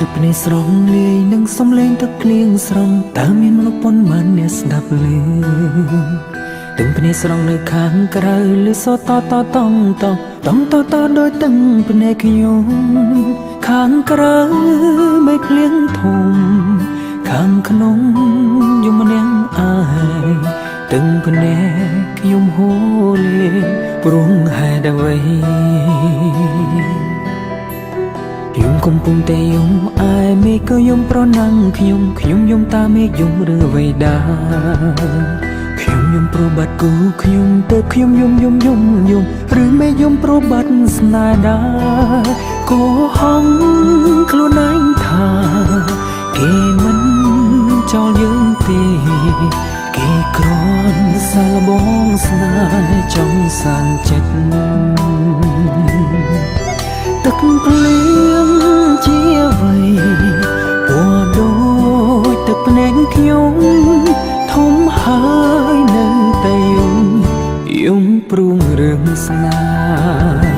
ទឹកភ្នែកស្រស់លាយនឹងសំឡេងទឹកភ្លៀងស្រង់តើមានមនុស្សប៉ុន្មានអ្នកស្ដាប់ឮទឹកភ្នែកស្រស់នៅខាងក្រៅឬសូតតតងដោយទឹកភ្នែកខ្ញុំខាងក្រៅមេឃភ្លៀងធំខាងក្នុងយំម្នាក់អាយទឹកភ្នែកខ្ញុំហូរលេព្រោះហេតុអ្វីយំកំពុងតែយំអាយមេឃក៏យំប្រណាំងខ្ញុំយំតាមមេឃយំឬអ្វីដែរខ្ញុំយំប្របាត់គូខ្ញុំទៅខ្ញុំយំឬមេឃយំប្របាត់ស្នេហ៍ដែរកុហកខ្លួនឯងថាគេមិនចោលយើងទេគេគ្រាន់សាឡបងស្នេហ៍ចង់សាងចិត្តទឹកភ្លៀងជាអ្វីពណ៌ដូចទឹកភ្នែកខ្ញុំធំហើយនៅតែយំព្រួងរឿងស្នេហ៍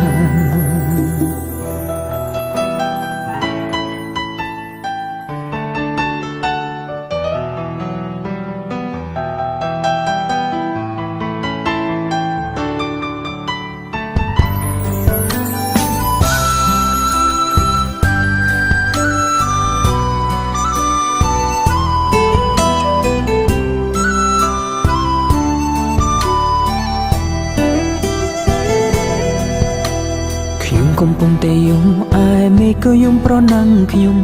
កំពុងតែយំអាយមេឃក៏យំប្រណាំងខ្ញុំ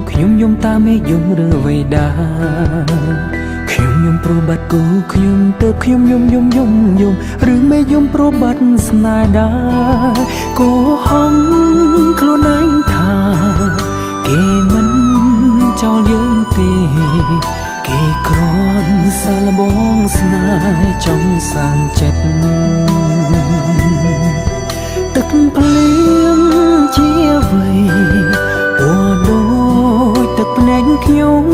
យំតាមមេឃយំឬអ្វីដែរខ្ញុំយំប្របាត់គូខ្ញុំទៅខ្ញុំយំឬមេឃយំប្របាត់ស្នេហ៍ដែរកុហកខ្លួនឯងថាគេមិនចោលយើងទេគេគ្រាន់សាឡបងស្នេហ៍ចង់សាងចិត្តទឹកភ្លៀងជាអ្វីពណ៌ដូចទឹកភ្នែកខ្ញុំ